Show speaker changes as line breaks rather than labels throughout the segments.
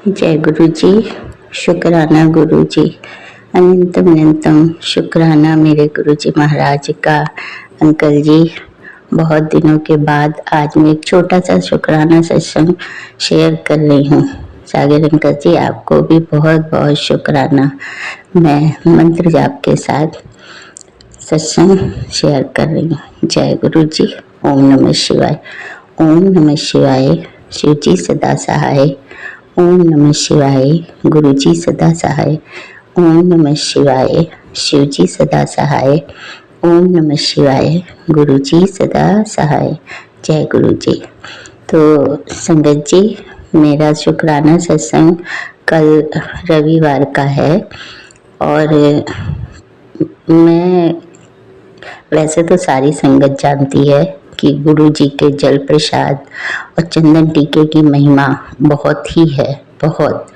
जय गुरु जी। शुक्राना गुरु जी, अनंतम अनंतम शुक्राना मेरे गुरु जी महाराज का। अंकल जी, बहुत दिनों के बाद आज मैं एक छोटा सा शुक्राना सत्संग शेयर कर रही हूँ। सागर अंकल जी, आपको भी बहुत बहुत शुक्राना। मैं मंत्र जाप के साथ सत्संग शेयर कर रही हूँ। जय गुरु जी। ओम नमः शिवाय। ओम नमः शिवाय। शिव जी सदा सहाय। ओम नमः शिवाय। गुरु जी सदा सहाय। ओम नमः शिवाय। शिव जी सदा सहाय। ओम नमः शिवाय। गुरु जी सदा सहाय। जय गुरु जी। तो संगत जी, मेरा शुक्राना सत्संग कल रविवार का है और मैं वैसे तो सारी संगत जानती है कि गुरु जी के जल प्रसाद और चंदन टीके की महिमा बहुत ही है, बहुत।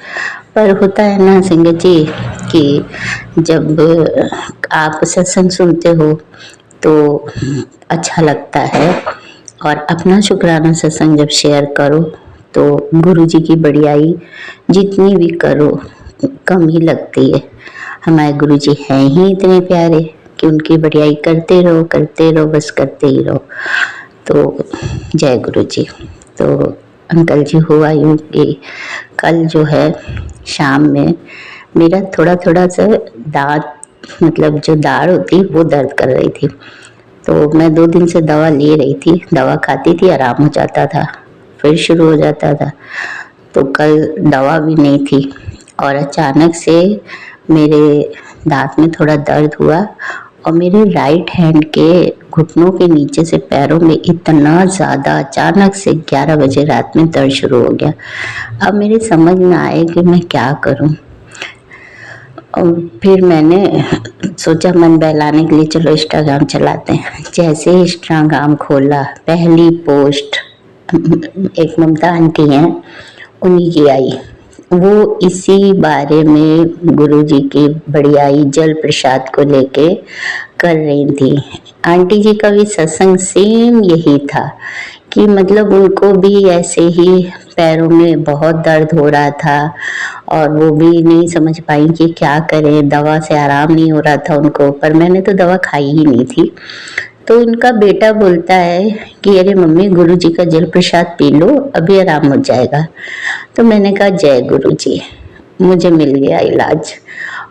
पर होता है ना संगत जी कि जब आप सत्संग सुनते हो तो अच्छा लगता है और अपना शुक्राना सत्संग जब शेयर करो तो गुरु जी की बढ़ियाई जितनी भी करो कम ही लगती है। हमारे गुरु जी हैं ही इतने प्यारे कि उनकी बढ़ियाई करते रहो, बस करते ही रहो। तो जय गुरु जी। तो अंकल जी, हुआ यूँ कि कल जो है शाम में मेरा थोड़ा थोड़ा सा दांत, मतलब जो दाढ़ होती वो दर्द कर रही थी। तो मैं 2 दिन से दवा ले रही थी, दवा खाती थी, आराम हो जाता था, फिर शुरू हो जाता था। तो कल दवा भी नहीं थी और अचानक से मेरे दांत में थोड़ा दर्द हुआ और मेरे राइट हैंड के घुटनों के नीचे से पैरों में इतना ज़्यादा अचानक से 11 बजे रात में दर्द शुरू हो गया। अब मेरे समझ में आए कि मैं क्या करूं। और फिर मैंने सोचा मन बहलाने के लिए चलो इंस्टाग्राम चलाते हैं। जैसे ही इंस्टाग्राम खोला, पहली पोस्ट एक ममता आंटी हैं उन्हीं की आई। वो इसी बारे में गुरुजी की बढ़ियाई जल प्रसाद को लेके कर रही थी। आंटी जी का भी सत्संग सेम यही था कि मतलब उनको भी ऐसे ही पैरों में बहुत दर्द हो रहा था और वो भी नहीं समझ पाई कि क्या करें, दवा से आराम नहीं हो रहा था उनको। पर मैंने तो दवा खाई ही नहीं थी। तो उनका बेटा बोलता है कि अरे मम्मी, गुरु जी का जल प्रसाद पी लो, अभी आराम हो जाएगा। तो मैंने कहा जय गुरु जी, मुझे मिल गया इलाज।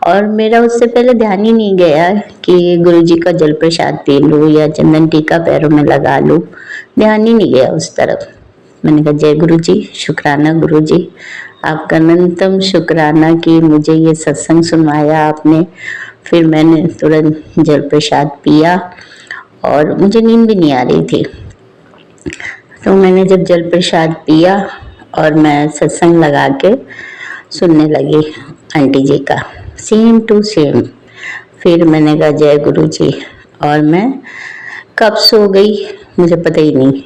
और मेरा उससे पहले ध्यान ही नहीं गया कि गुरु जी का जल प्रसाद पी लूँ या चंदन टीका पैरों में लगा लूँ, ध्यान ही नहीं गया उस तरफ। मैंने कहा जय गुरु जी, शुक्राना गुरु जी, आपका अनंतम शुक्राना कि मुझे ये सत्संग सुनवाया आपने। फिर मैंने तुरंत जल प्रसाद पिया और मुझे नींद भी नहीं आ रही थी। तो मैंने जब जल प्रसाद पिया और मैं सत्संग लगा के सुनने लगी आंटी जी का, सेम टू सेम। फिर मैंने कहा जय गुरु जी, और मैं कब सो गई मुझे पता ही नहीं।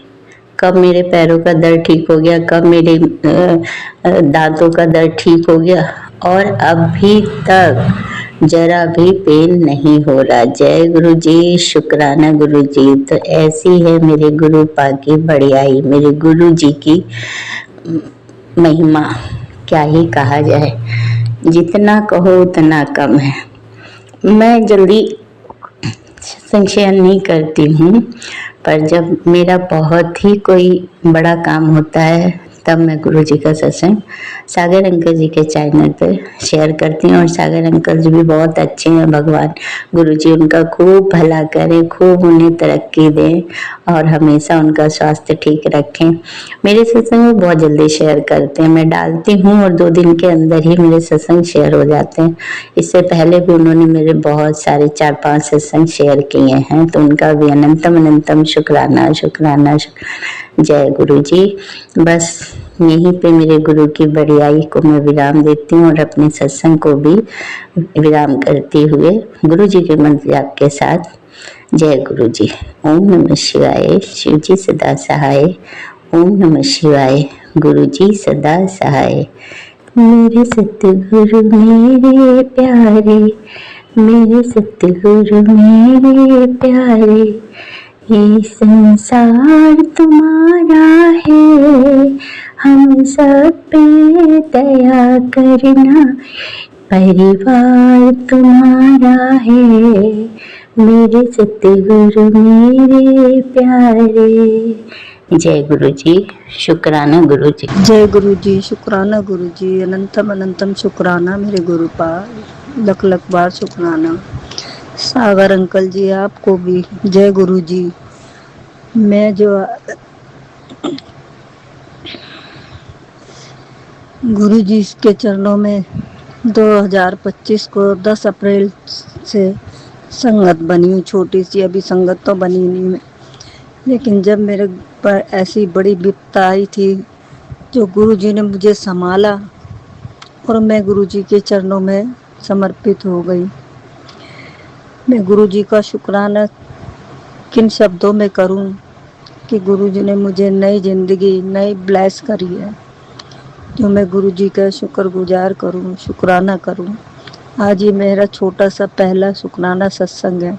कब मेरे पैरों का दर्द ठीक हो गया, कब मेरे दांतों का दर्द ठीक हो गया, और अभी तक जरा भी पेन नहीं हो रहा। जय गुरु जी, शुक्राना गुरु जी। तो ऐसी है मेरे गुरु पाक की बढ़ियाई, मेरे गुरु जी की महिमा, क्या ही कहा जाए। जितना कहो उतना कम है। मैं जल्दी संशय नहीं करती हूँ, पर जब मेरा बहुत ही कोई बड़ा काम होता है तब मैं गुरु जी का सत्संग सागर अंकल जी के चैनल पर शेयर करती हूँ। और सागर अंकल जी भी बहुत अच्छे हैं, भगवान गुरु जी उनका खूब भला करें, खूब उन्हें तरक्की दें और हमेशा उनका स्वास्थ्य ठीक रखें। मेरे सत्संग वो बहुत जल्दी शेयर करते हैं, मैं डालती हूँ और 2 दिन के अंदर ही मेरे सत्संग शेयर हो जाते हैं। इससे पहले भी उन्होंने मेरे बहुत सारे 4-5 सत्संग शेयर किए हैं, तो उनका भी अनंतम अनंतम शुक्राना शुक्राना शुक्राना। जय गुरु जी। बस यहीं पे मेरे गुरु की बढ़ियाई को मैं विराम देती हूँ और अपने सत्संग को भी विराम करते हुए गुरु जी के मंत्र जाप के साथ जय गुरु जी। ओम नमः शिवाय, शिव जी सदा सहाय। ओम नमः शिवाय, गुरु जी सदा सहाय। मेरे सतगुरु मेरे प्यारे, मेरे सतगुरु मेरे प्यारे, ये संसार तुम्हारा है, हम सब पे दया करना, परिवार तुम्हारा है, मेरे सतगुरु मेरे प्यारे। जय गुरु जी, शुक्राना गुरु जी।
जय गुरु जी, शुक्राना गुरु जी, अनंतम अनंतम शुक्राना मेरे गुरु पाल, लख लख बार शुक्राना। सागर अंकल जी आपको भी जय गुरु जी। मैं जो गुरु जी के चरणों में 2025 को 10 अप्रैल से संगत बनी हूँ। छोटी सी अभी संगत तो बनी नहीं मैं, लेकिन जब मेरे पर ऐसी बड़ी विपदा आई थी, जो गुरु जी ने मुझे संभाला और मैं गुरु जी के चरणों में समर्पित हो गई। मैं गुरु जी का शुक्राना किन शब्दों में करूं कि गुरु जी ने मुझे नई ज़िंदगी नई ब्लेस करी है, जो मैं गुरु जी का शुक्रगुजार करूं, शुक्राना करूं। आज ये मेरा छोटा सा पहला शुक्राना सत्संग है।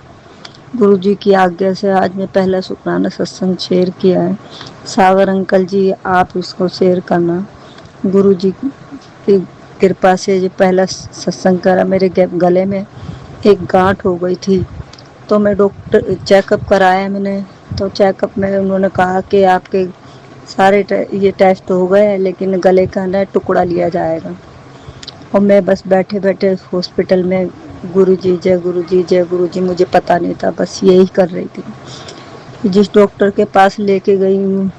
गुरु जी की आज्ञा से आज मैं पहला शुक्राना सत्संग शेयर किया है। सागर अंकल जी आप इसको शेयर करना। गुरु जी की कृपा से जो पहला सत्संग करा, मेरे गले में एक गांठ हो गई थी, तो मैं डॉक्टर चेकअप कराया मैंने। तो चेकअप में उन्होंने कहा कि आपके सारे ये टेस्ट हो गए हैं, लेकिन गले का ना टुकड़ा लिया जाएगा। और मैं बस बैठे बैठे हॉस्पिटल में गुरु जी जय गुरु जी जय गुरु जी, मुझे पता नहीं था, बस यही कर रही थी। जिस डॉक्टर के पास लेके गई हूँ,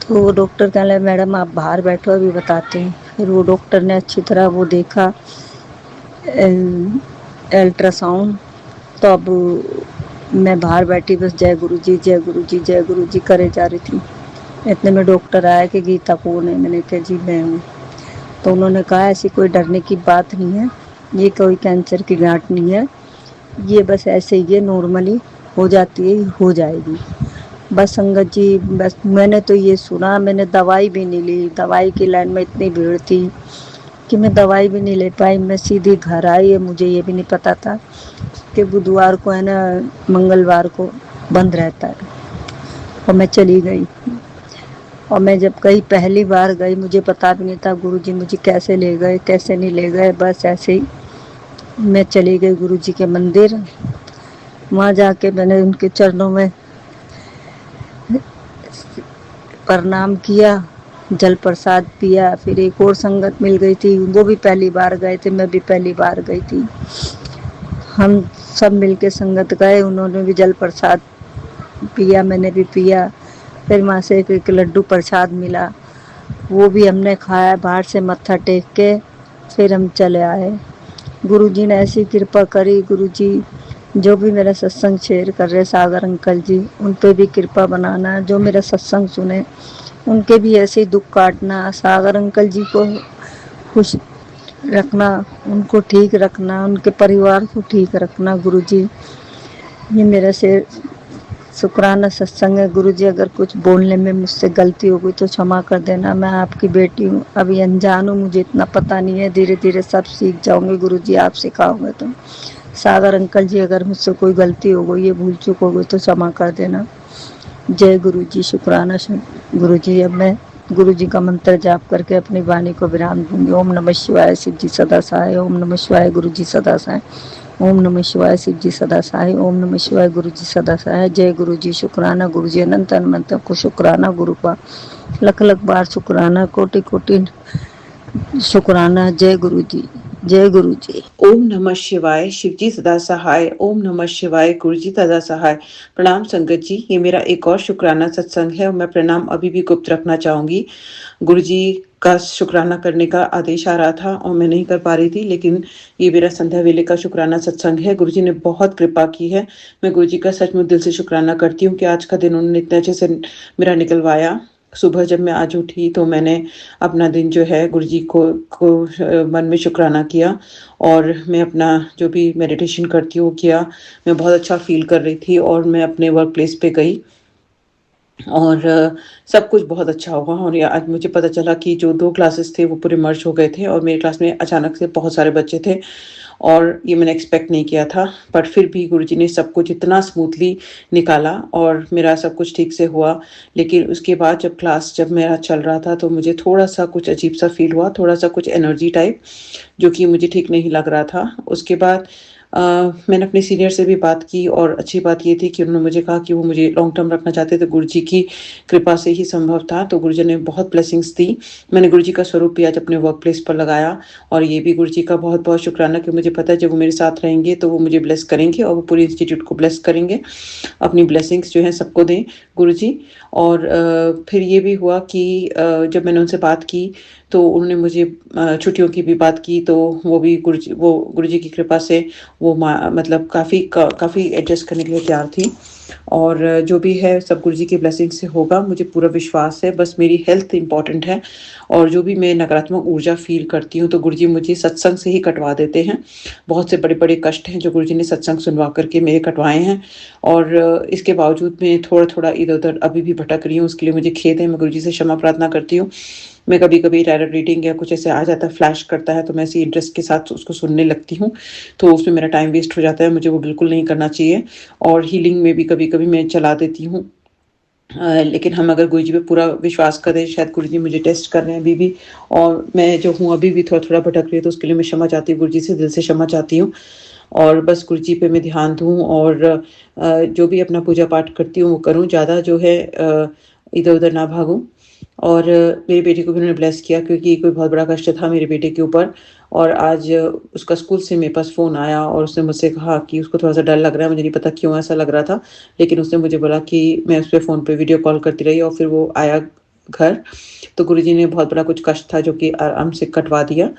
तो वो डॉक्टर कहने लगे मैडम आप बाहर बैठो अभी बताते हैं। फिर वो डॉक्टर ने अच्छी तरह वो देखा अल्ट्रासाउंड, तो अब मैं बाहर बैठी बस जय गुरु जी जय गुरु जी जय गुरु जी करे जा रही थी। इतने में डॉक्टर आया कि गीता कौन है? मैंने कहा जी मैं हूँ। तो उन्होंने कहा ऐसी कोई डरने की बात नहीं है, ये कोई कैंसर की गांठ नहीं है, ये बस ऐसे ही ये नॉर्मली हो जाती है, हो जाएगी। बस संगत जी, बस मैंने तो ये सुना, मैंने दवाई भी नहीं ली। दवाई की लाइन में इतनी भीड़ थी कि मैं दवाई भी नहीं ले पाई। मैं सीधी घर आई है, मुझे ये भी नहीं पता था कि बुधवार को है ना, मंगलवार को बंद रहता है। और मैं चली गई। और मैं जब कहीं पहली बार गई, मुझे पता भी नहीं था गुरुजी मुझे कैसे ले गए कैसे नहीं ले गए। बस ऐसे ही मैं चली गई गुरुजी के मंदिर। वहाँ जाके मैंने उनके चरणों में प्रणाम किया, जल प्रसाद पिया। फिर एक और संगत मिल गई थी, वो भी पहली बार गए थे, मैं भी पहली बार गई थी। हम सब मिलके संगत गए, उन्होंने भी जल प्रसाद पिया, मैंने भी पिया। फिर वहाँ से एक लड्डू प्रसाद मिला, वो भी हमने खाया। बाहर से मत्था टेक के फिर हम चले आए। गुरुजी ने ऐसी कृपा करी। गुरुजी जो भी मेरा सत्संग शेयर कर रहे सागर अंकल जी, उन पे भी कृपा बनाना। जो मेरा सत्संग सुने उनके भी ऐसे ही दुख काटना। सागर अंकल जी को खुश रखना, उनको ठीक रखना, उनके परिवार को ठीक रखना। गुरुजी ये मेरा से शुक्राना सत्संग है। गुरुजी अगर कुछ बोलने में मुझसे गलती हो गई तो क्षमा कर देना। मैं आपकी बेटी हूँ, अभी अनजान हूँ, मुझे इतना पता नहीं है, धीरे धीरे सब सीख जाऊंगी। गुरुजी आप सिखाओगे तो। सागर अंकल जी अगर मुझसे कोई गलती हो गई, ये भूल चूक हो गई तो क्षमा कर देना। जय गुरु जी, शुक्राना गुरु जी। अब मैं गुरु जी का मंत्र जाप करके अपनी वाणी को विराम दूंगी। ओम नमः शिवाय, शिव जी सदा सहाय। ओम नमः शिवाय, गुरु जी सदा सहाय। ओम नमः शिवाय, शिव जी सदा सहाय। ओम नमः शिवाय, गुरु जी सदा सहाय। जय गुरु जी, शुक्राना गुरु जी, अनंत अनंत को शुक्राना गुरु का, लख लख बार शुक्राना, कोटि कोटि शुक्राना। जय गुरु जी, जय गुरु जी।
ओम नमः शिवाय, शिव जी सदा सहाय। ओम नमः शिवाय, गुरु जी सदा सहाय। प्रणाम संगत जी, ये मेरा एक और शुक्राना सत्संग है और मैं प्रणाम अभी भी गुप्त रखना चाहूंगी। गुरु जी का शुक्राना करने का आदेश आ रहा था और मैं नहीं कर पा रही थी, लेकिन ये मेरा संध्या वेले का शुक्राना सत्संग है। गुरु जी ने बहुत कृपा की है। मैं गुरु जी का सचमुच दिल से शुक्राना करती हूँ कि आज का दिन उन्होंने इतने अच्छे से मेरा निकलवाया। सुबह जब मैं आज उठी तो मैंने अपना दिन जो है गुरु जी को मन में शुक्राना किया और मैं अपना जो भी मेडिटेशन करती हूँ किया। मैं बहुत अच्छा फील कर रही थी और मैं अपने वर्क प्लेस पे गई और सब कुछ बहुत अच्छा होगा। और ये आज मुझे पता चला कि जो 2 क्लासेस थे वो पूरे मर्ज हो गए थे और मेरी क्लास में अचानक से बहुत सारे बच्चे थे और ये मैंने एक्सपेक्ट नहीं किया था। बट फिर भी गुरुजी ने सब कुछ इतना स्मूथली निकाला और मेरा सब कुछ ठीक से हुआ। लेकिन उसके बाद जब मेरा चल रहा था तो मुझे थोड़ा-सा कुछ अजीब-सा फ़ील हुआ, थोड़ा-सा कुछ एनर्जी टाइप, जो कि मुझे ठीक नहीं लग रहा था। उसके बाद अ, मैंने अपने सीनियर से भी बात की और अच्छी बात ये थी कि उन्होंने मुझे कहा कि वो मुझे लॉन्ग टर्म रखना चाहते थे, गुरुजी की कृपा से ही संभव था। तो गुरुजी ने बहुत ब्लेसिंग्स दी। मैंने गुरुजी का स्वरूप भी आज अपने वर्क प्लेस पर लगाया और ये भी गुरुजी का बहुत-बहुत शुक्राना कि मुझे पता है जब वो मेरे साथ रहेंगे तो वो मुझे ब्लेस करेंगे और वो पूरे इंस्टीट्यूट को ब्लेस करेंगे। अपनी ब्लेसिंग्स जो हैं सबको दें गुरुजी। और फिर ये भी हुआ कि जब मैंने उनसे बात की तो उन्होंने मुझे छुट्टियों की भी बात की, तो वो गुरुजी की कृपा से वो मतलब काफ़ी एडजस्ट करने के लिए तैयार थी। और जो भी है सब गुरुजी की ब्लेसिंग से होगा, मुझे पूरा विश्वास है। बस मेरी हेल्थ इम्पोर्टेंट है और जो भी मैं नकारात्मक ऊर्जा फ़ील करती हूँ तो गुरुजी मुझे सत्संग से ही कटवा देते हैं। बहुत से बड़े-बड़े कष्ट हैं जो गुरुजी ने सत्संग सुनवा कर के मेरे कटवाए हैं और इसके बावजूद मैं थोड़ा-थोड़ा इधर-उधर अभी भी भटक रही हूँ, उसके लिए मुझे खेद है। मैं गुरुजी से क्षमा प्रार्थना करती हूँ। मैं कभी-कभी टैरो रीडिंग या कुछ ऐसे आ जाता है, फ्लैश करता है, तो मैं ऐसे इंटरेस्ट के साथ उसको सुनने लगती हूँ, तो उसमें मेरा टाइम वेस्ट हो जाता है, मुझे वो बिल्कुल नहीं करना चाहिए। और हीलिंग में भी कभी-कभी मैं चला देती हूँ। लेकिन हम अगर गुरुजी पे पूरा विश्वास करें, शायद गुरुजी मुझे टेस्ट कर रहे हैं अभी भी और मैं जो हूँ अभी भी थोड़ा-थोड़ा भटक रही हूँ, तो उसके लिए मैं क्षमा चाहती हूँ, गुरुजी से दिल से क्षमा चाहती हूँ। और बस गुरुजी पे मैं ध्यान दूँ और जो भी अपना पूजा-पाठ करती हूँ, वो करूँ, ज़्यादा जो है इधर-उधर ना भागूँ। और मेरी बेटी को भी उन्होंने ब्लेस किया क्योंकि कोई बहुत बड़ा कष्ट था मेरे बेटे के ऊपर और आज उसका स्कूल से मेरे पास फ़ोन आया और उसने मुझसे कहा कि उसको थोड़ा-सा डर लग रहा है, मुझे नहीं पता क्यों ऐसा लग रहा था। लेकिन उसने मुझे बोला कि मैं उस पे फ़ोन पे वीडियो कॉल करती रही और फिर वो आया घर, तो गुरुजी ने बहुत बड़ा कुछ कष्ट था जो कि आराम से कटवा दिया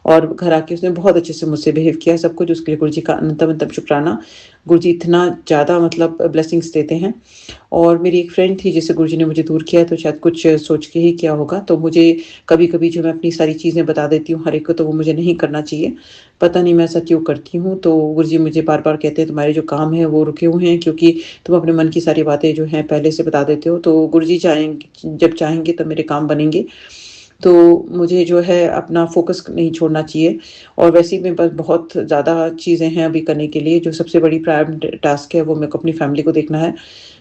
और घर आके उसने बहुत अच्छे से मुझसे बिहेव किया, सब कुछ उसके लिए गुरुजी का अनंतम-अनंतम शुक्राना। गुरुजी इतना ज़्यादा मतलब ब्लेसिंग्स देते हैं। और मेरी एक फ्रेंड थी जिससे गुरुजी ने मुझे दूर किया तो शायद कुछ सोच के ही किया होगा। तो मुझे कभी-कभी जो मैं अपनी सारी चीज़ें बता देती हूँ हर एक को, तो वो मुझे नहीं करना चाहिए। पता नहीं मैं ऐसा क्यों करती हूँ। तो गुरुजी मुझे बार-बार कहते हैं तुम्हारे जो काम हैं वो रुके हुए हैं क्योंकि तुम अपने मन की सारी बातें जो हैं पहले से बता देते हो। तो गुरुजी जब चाहेंगे तब मेरे काम बनेंगे। तो मुझे जो है अपना फ़ोकस नहीं छोड़ना चाहिए और वैसे ही मेरे पास बहुत ज़्यादा चीज़ें हैं अभी करने के लिए। जो सबसे बड़ी टास्क है वो मेरे को अपनी फैमिली को देखना है,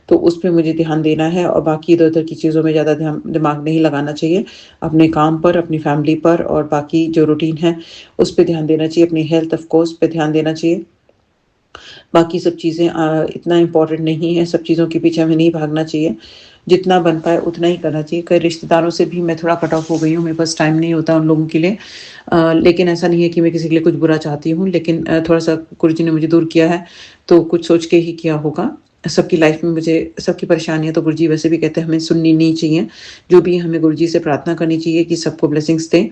तो उस पे मुझे ध्यान देना है और बाकी इधर-उधर की चीज़ों में ज़्यादा दिमाग नहीं लगाना चाहिए। अपने काम पर, अपनी फैमिली पर और बाकी जो रूटीन है, उस पे ध्यान देना चाहिए। अपनी हेल्थ ऑफ़ कोर्स पे ध्यान देना चाहिए। बाकी सब चीज़ें इतना इम्पोर्टेंट नहीं है, सब चीज़ों के पीछे हमें नहीं भागना चाहिए। जितना बन पाए उतना ही करना चाहिए। कई रिश्तेदारों से भी मैं थोड़ा कट ऑफ हो गई हूँ, मेरे पास टाइम नहीं होता उन लोगों के लिए। लेकिन ऐसा नहीं है कि मैं किसी के लिए कुछ बुरा चाहती हूँ, लेकिन थोड़ा-सा गुरुजी ने मुझे दूर किया है, तो कुछ सोच के ही किया होगा। सबकी लाइफ़ में मुझे सबकी परेशानियाँ तो गुरुजी वैसे भी कहते हैं हमें सुननी नहीं चाहिए। जो भी है हमें गुरुजी से प्रार्थना करनी चाहिए कि सबको ब्लेसिंग्स दें।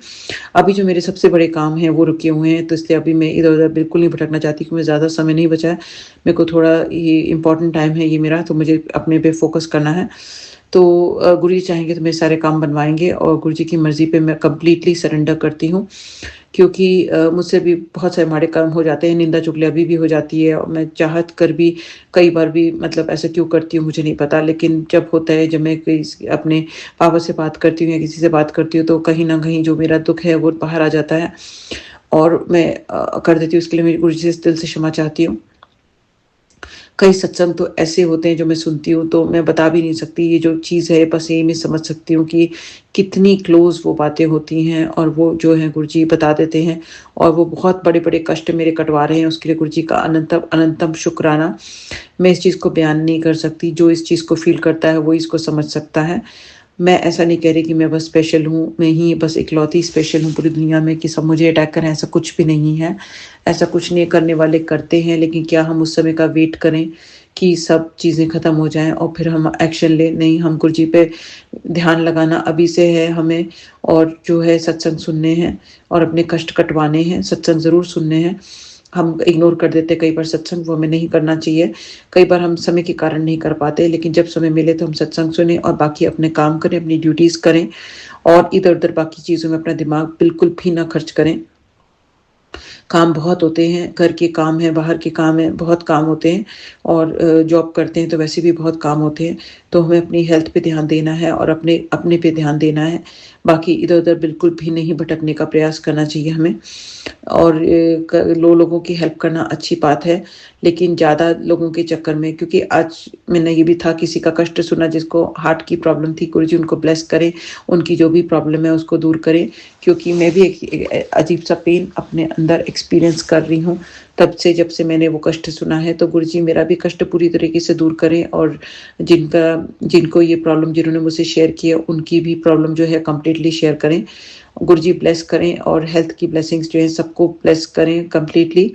अभी जो मेरे सबसे बड़े काम हैं वो रुके हुए हैं, तो इसलिए अभी मैं इधर-उधर बिल्कुल नहीं भटकना चाहती क्योंकि ज़्यादा समय नहीं बचा है। मेरे को थोड़ा ये इम्पोर्टेंट टाइम है ये मेरा, तो मुझे अपने पे फ़ोकस करना है। तो गुरुजी चाहेंगे तो मेरे सारे काम बनवाएँगे और गुरुजी की मर्ज़ी पे मैं कंप्लीटली सरेंडर करती हूँ। क्योंकि मुझसे भी बहुत सारे माड़े कर्म हो जाते हैं, निंदा-चुगली अभी भी हो जाती है और मैं चाहत कर भी कई बार भी मतलब ऐसा क्यों करती हूँ मुझे नहीं पता। लेकिन जब होता है जब मैं अपने पापा से बात करती हूँ या किसी से बात करती हूँ तो कहीं न कहीं जो मेरा दुःख है वो बाहर आ जाता है और मैं कर देती हूँ। उसके लिए मैं गुरुजी से दिल से क्षमा चाहती हूँ। कई सत्संग तो ऐसे होते हैं जो मैं सुनती हूँ तो मैं बता भी नहीं सकती ये जो चीज़ है, बस यही मैं समझ सकती हूँ कि कितनी क्लोज़ वो बातें होती हैं और वो जो है गुरुजी बता देते हैं और वो बहुत बड़े-बड़े कष्ट मेरे कटवा रहे हैं, उसके लिए गुरुजी का अनंतम अनंतम शुक्राना। मैं इस चीज़ को बयान नहीं कर सकती, जो इस चीज़ को फ़ील करता है वो इसको समझ सकता है। मैं ऐसा नहीं कह रही कि मैं बस स्पेशल हूँ, मैं ही बस इकलौती स्पेशल हूँ पूरी दुनिया में कि सब मुझे अटैक करें, ऐसा कुछ भी नहीं है। ऐसा कुछ नहीं, करने वाले करते हैं, लेकिन क्या हम उस समय का वेट करें कि सब चीज़ें ख़त्म हो जाएँ और फिर हम एक्शन लें? नहीं, हम गुरुजी पे ध्यान लगाना अभी से है हमें और जो है सत्संग सुनने हैं और अपने कष्ट कटवाने हैं, सत्संग ज़रूर सुनने हैं। हम इग्नोर कर देते हैं कई बार सत्संग, वो हमें नहीं करना चाहिए। कई बार हम समय के कारण नहीं कर पाते, लेकिन जब समय मिले तो हम सत्संग सुनें और बाकी अपने काम करें, अपनी ड्यूटीज़ करें और इधर-उधर बाकी चीज़ों में अपना दिमाग बिल्कुल भी ना खर्च करें। काम बहुत होते हैं, घर के काम हैं, बाहर के काम हैं, बहुत काम होते हैं और जॉब करते हैं तो वैसे भी बहुत काम होते हैं। तो हमें अपनी हेल्थ पे ध्यान देना है और अपने अपने पे ध्यान देना है। बाकी इधर-उधर बिल्कुल भी नहीं भटकने का प्रयास करना चाहिए हमें और लोगों की हेल्प करना अच्छी बात है, लेकिन ज़्यादा लोगों के चक्कर में, क्योंकि आज मैंने ये भी था किसी का कष्ट सुना जिसको हार्ट की प्रॉब्लम थी, गुरुजी उनको ब्लेस करें, उनकी जो भी प्रॉब्लम है उसको दूर करें, क्योंकि मैं भी एक अजीब-सा पेन अपने अंदर एक्सपीरियंस कर रही हूँ। तब से जब से मैंने वो कष्ट सुना है, तो गुरुजी मेरा भी कष्ट पूरी तरीके से दूर करें और जिनको ये प्रॉब्लम जिन्होंने मुझसे शेयर की है, उनकी भी प्रॉब्लम जो है कंप्लीटली शेयर करें। गुरुजी ब्लेस करें और हेल्थ की ब्लेसिंग्स जो है सबको ब्लेस करें कंप्लीटली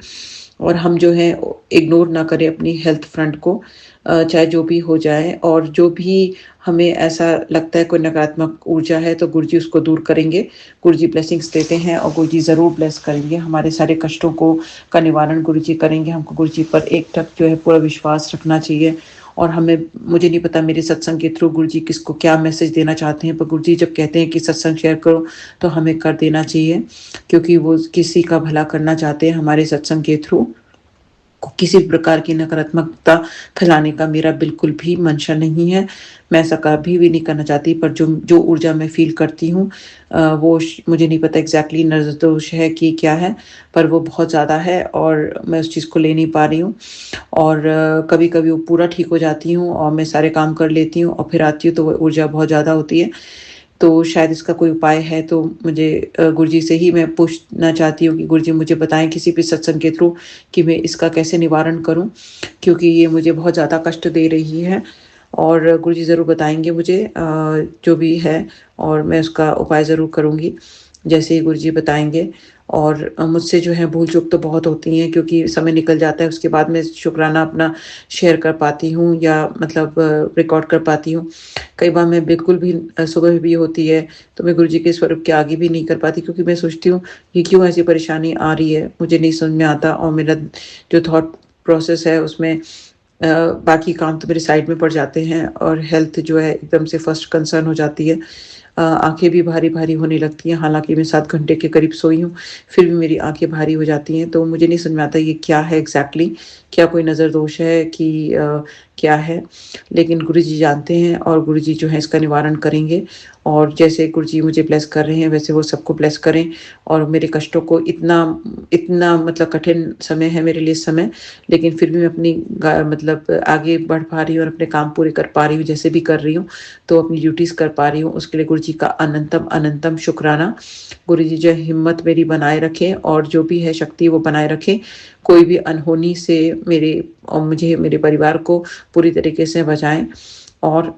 और हम जो है इग्नोर ना करें अपनी हेल्थ फ्रंट को, चाहे जो भी हो जाए। और जो भी हमें ऐसा लगता है कोई नकारात्मक ऊर्जा है तो गुरुजी उसको दूर करेंगे। गुरुजी ब्लेसिंग्स देते हैं और गुरुजी ज़रूर ब्लेस करेंगे। हमारे सारे कष्टों का निवारण गुरुजी करेंगे। हमको गुरुजी पर एकटक जो है पूरा विश्वास रखना चाहिए और मुझे नहीं पता मेरे सत्संग के थ्रू गुरुजी किसको क्या मैसेज देना चाहते हैं, पर गुरुजी जब कहते हैं कि सत्संग शेयर करो तो हमें कर देना चाहिए, क्योंकि वो किसी का भला करना चाहते हैं हमारे सत्संग के थ्रू। किसी प्रकार की नकारात्मकता फैलाने का मेरा बिल्कुल भी मंशा नहीं है। मैं ऐसा कभी भी नहीं करना चाहती, पर जो ऊर्जा मैं फ़ील करती हूँ वो मुझे नहीं पता एग्ज़ैक्टली नज़र दोष है कि क्या है, पर वो बहुत ज़्यादा है और मैं उस चीज़ को ले नहीं पा रही हूँ। और कभी-कभी वो पूरा ठीक हो जाती हूँ और मैं सारे काम कर लेती हूँ और फिर आती हूँ तो वो ऊर्जा बहुत ज़्यादा होती है। तो शायद इसका कोई उपाय है, तो मुझे गुरुजी से ही मैं पूछना चाहती हूँ कि गुरुजी मुझे बताएँ किसी भी सत्संग के थ्रू कि मैं इसका कैसे निवारण करूँ, क्योंकि ये मुझे बहुत ज़्यादा कष्ट दे रही है और गुरुजी ज़रूर बताएँगे मुझे जो भी है और मैं उसका उपाय ज़रूर करूँगी, जैसे ही गुरुजी बताएँगे। और मुझसे जो है भूल-चूक तो बहुत होती हैं, क्योंकि समय निकल जाता है, उसके बाद मैं शुक्राना अपना शेयर कर पाती हूँ या मतलब रिकॉर्ड कर पाती हूँ। कई बार मैं बिल्कुल भी सुबह भी होती है, तो मैं गुरुजी के स्वरूप के आगे भी नहीं कर पाती, क्योंकि मैं सोचती हूँ, ये क्यों ऐसी परेशानी आ रही है, मुझे नहीं समझ में आता और मेरा जो थॉट प्रोसेस है उसमें बाकी काम तो मेरे साइड में पड़ जाते हैं और हेल्थ जो है एकदम से फर्स्ट कंसर्न हो जाती है। आँखें भी भारी-भारी होने लगती हैं, हालाँकि मैं 7 घंटे के करीब सोई हूँ, फिर भी मेरी आँखें भारी हो जाती हैं, तो मुझे नहीं समझ में आता ये क्या है एग्ज़ैक्टली? क्या कोई नज़र दोष है कि क्या है? लेकिन गुरुजी जानते हैं और गुरुजी जो है इसका निवारण करेंगे और जैसे गुरुजी मुझे ब्लेस कर रहे हैं, वैसे वो सबको ब्लेस करें और मेरे कष्टों को इतना मतलब कठिन समय है मेरे लिए इस समय, लेकिन फिर भी मैं अपनी मतलब आगे बढ़ पा रही हूँ और अपने काम पूरे कर पा रही हूँ, जैसे भी कर रही हूँ, तो अपनी ड्यूटीज़ कर पा रही हूँ, उसके लिए गुरुजी का अनंतम शुक्राना। गुरुजी जो है हिम्मत मेरी बनाए रखें और जो भी है शक्ति वो बनाए रखें। कोई भी अनहोनी से मेरे और मुझे मेरे परिवार को पूरी तरीके से बचाएँ और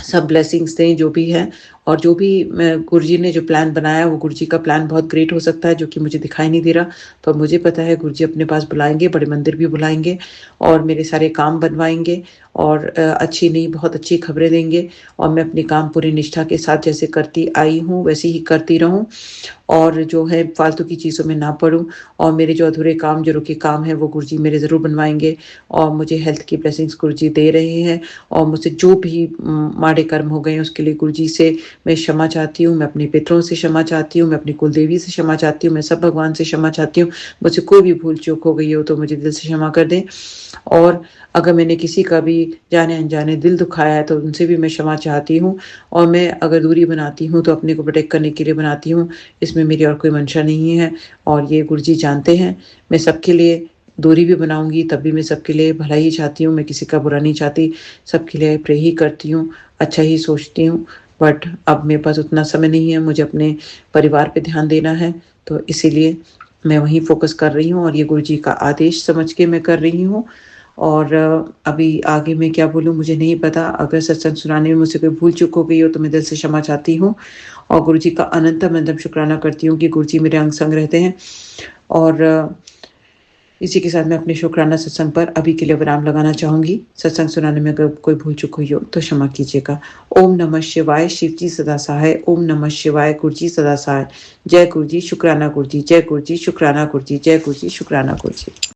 सब ब्लेसिंग्स दें जो भी है। और जो भी मैं गुरुजी ने जो प्लान बनाया वो गुरुजी का प्लान बहुत ग्रेट हो सकता है, जो कि मुझे दिखाई नहीं दे रहा, पर मुझे पता है गुरुजी अपने पास बुलाएँगे, बड़े मंदिर भी बुलाएँगे और मेरे सारे काम बनवाएँगे और अच्छी नहीं बहुत अच्छी खबरें देंगे और मैं अपने काम पूरी निष्ठा के साथ जैसे करती आई हूँ वैसे ही करती रहूँ और जो है फालतू की चीज़ों में ना पड़ूँ और मेरे जो अधूरे काम जो रुके काम हैं वो गुरुजी मेरे ज़रूर बनवाएँगे और मुझे हेल्थ की ब्लेसिंग्स गुरुजी दे रहे हैं और मुझसे जो भी माड़े कर्म हो गए हैं उसके लिए गुरुजी से मैं क्षमा चाहती हूँ, मैं अपने पितरों से क्षमा चाहती हूँ, मैं अपनी कुलदेवी से क्षमा चाहती हूँ, मैं सब भगवान से क्षमा चाहती हूँ। मुझसे कोई भी भूल-चूक हो गई हो तो मुझे दिल से क्षमा कर दें और अगर मैंने किसी का भी जाने-अनजाने दिल दुखाया है तो उनसे भी मैं क्षमा चाहती हूँ और मैं अगर दूरी बनाती हूँ तो अपने को प्रोटेक्ट करने के लिए बनाती हूँ। इसमें मेरी और कोई मंशा नहीं है और ये गुरुजी जानते हैं। मैं सबके लिए दूरी भी बनाऊँगी तब भी मैं सबके लिए भला ही चाहती हूँ, मैं किसी का बुरा नहीं चाहती, सबके लिए प्रे ही करती हूँ, अच्छा ही सोचती हूँ। बट अब मेरे पास उतना समय नहीं है, मुझे अपने परिवार पे ध्यान देना है, तो इसीलिए मैं वहीं फ़ोकस कर रही हूँ और ये गुरुजी का आदेश समझ के मैं कर रही हूँ। और अभी आगे मैं क्या बोलूँ मुझे नहीं पता, अगर सत्संग सुनाने में मुझसे कोई भूल-चूक हो गई हो तो मैं दिल से क्षमा चाहती हूँ और गुरुजी का अनंतम शुक्राना करती हूँ कि गुरुजी मेरे अंग-संग रहते हैं और इसी के साथ मैं अपने शुक्राना सत्संग पर अभी के लिए विराम लगाना चाहूँगी। सत्संग सुनाने में अगर कोई भूल-चूक हुई हो तो क्षमा कीजिएगा। ओम नमः शिवाय, शिव जी सदा सहाय। ओम नमः शिवाय, गुरुजी सदा सहाय। जय गुरुजी, शुक्राना गुरुजी, जय गुरुजी, शुक्राना गुरुजी, जय गुरुजी, शुक्राना गुरुजी।